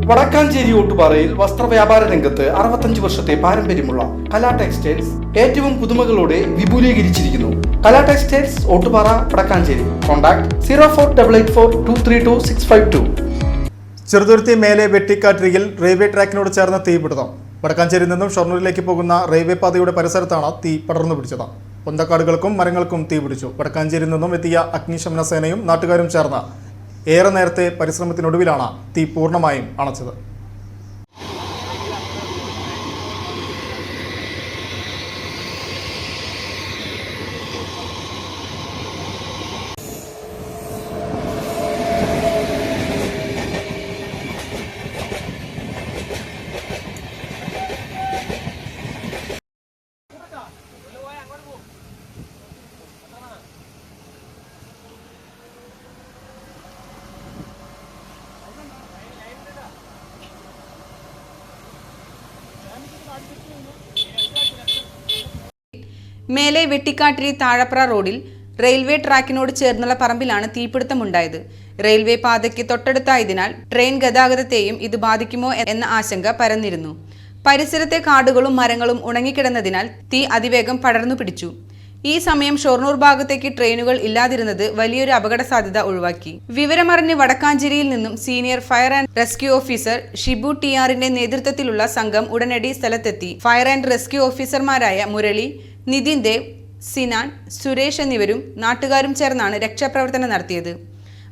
വടക്കാഞ്ചേരി ഓട്ടുപാറയിൽ വസ്ത്രവ്യാപാര രംഗത്ത് 65 വർഷത്തെ പാരമ്പര്യമുള്ള കലാ ടെക്സ്റ്റൈൽസ് ഏറ്റവും പുതുമകളോടെ വിപുലീകരിച്ചിരിക്കുന്നു. കലാ ടെക്സ്റ്റൈൽസ് ഓട്ടുപാറ വടക്കാഞ്ചേരി. കോൺടാക്ട് 04884232 ചെറുതുരുത്തി മേലെ വെട്ടിക്കാട്ടിരിയിൽ റെയിൽവേ ട്രാക്കിനോട് ചേർന്ന തീപിടുത്തം. വടക്കാഞ്ചേരിയിൽ നിന്നും ഷൊർണൂരിലേക്ക് പോകുന്ന റെയിൽവേ പാതയുടെ പരിസരത്താണ് തീ പടർന്നു പിടിച്ചത്. പൊന്തക്കാടുകൾക്കും മരങ്ങൾക്കും തീപിടിച്ചു. വടക്കാഞ്ചേരിയിൽ നിന്നും എത്തിയ അഗ്നിശമന സേനയും നാട്ടുകാരും ചേർന്ന് ഏറെ നേരത്തെ പരിശ്രമത്തിനൊടുവിലാണ് തീ പൂർണ്ണമായും അണച്ചത്. മേലെ വെട്ടിക്കാട്ടിരി താഴപ്ര റോഡിൽ റെയിൽവേ ട്രാക്കിനോട് ചേർന്നുള്ള പറമ്പിലാണ് തീപിടുത്തമുണ്ടായത്. റെയിൽവേ പാതയ്ക്ക് തൊട്ടടുത്തായതിനാൽ ട്രെയിൻ ഗതാഗതത്തെയും ഇത് ബാധിക്കുമോ എന്ന ആശങ്ക പരന്നിരുന്നു. പരിസരത്തെ കാടുകളും മരങ്ങളും ഉണങ്ങിക്കിടന്നതിനാൽ തീ അതിവേഗം പടർന്നു പിടിച്ചു. ഈ സമയം ഷൊർണൂർ ഭാഗത്തേക്ക് ട്രെയിനുകൾ ഇല്ലാതിരുന്നത് വലിയൊരു അപകട സാധ്യത ഒഴിവാക്കി. വിവരമറിഞ്ഞ് വടക്കാഞ്ചേരിയിൽ നിന്നും senior fire and rescue officer Shibu ടിആറിന്റെ നേതൃത്വത്തിലുള്ള സംഘം ഉടനടി സ്ഥലത്തെത്തി. ഫയർ ആൻഡ് റെസ്ക്യൂ ഓഫീസർമാരായ മുരളി, നിതിൻ ദേവ്, സിനാൻ, സുരേഷ് എന്നിവരും നാട്ടുകാരും ചേർന്നാണ് രക്ഷാപ്രവർത്തനം നടത്തിയത്.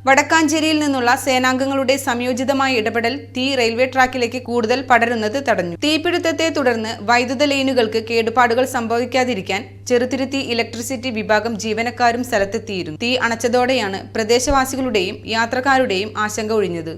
വടക്കാഞ്ചേരിയിൽ നിന്നുള്ള സേനാംഗങ്ങളുടെ സംയോജിതമായ ഇടപെടൽ തീ റെയിൽവേ ട്രാക്കിലേക്ക് കൂടുതൽ പടരുന്നത് തടഞ്ഞു. തീപിടുത്തത്തെ തുടർന്ന് വൈദ്യുത ലൈനുകൾക്ക് കേടുപാടുകൾ സംഭവിക്കാതിരിക്കാൻ ചെറുതുരുത്തി ഇലക്ട്രിസിറ്റി വിഭാഗം ജീവനക്കാരും സ്ഥലത്തെത്തിയിരുന്നു. തീ അണച്ചതോടെയാണ് പ്രദേശവാസികളുടെയും യാത്രക്കാരുടെയും ആശങ്ക ഒഴിഞ്ഞത്.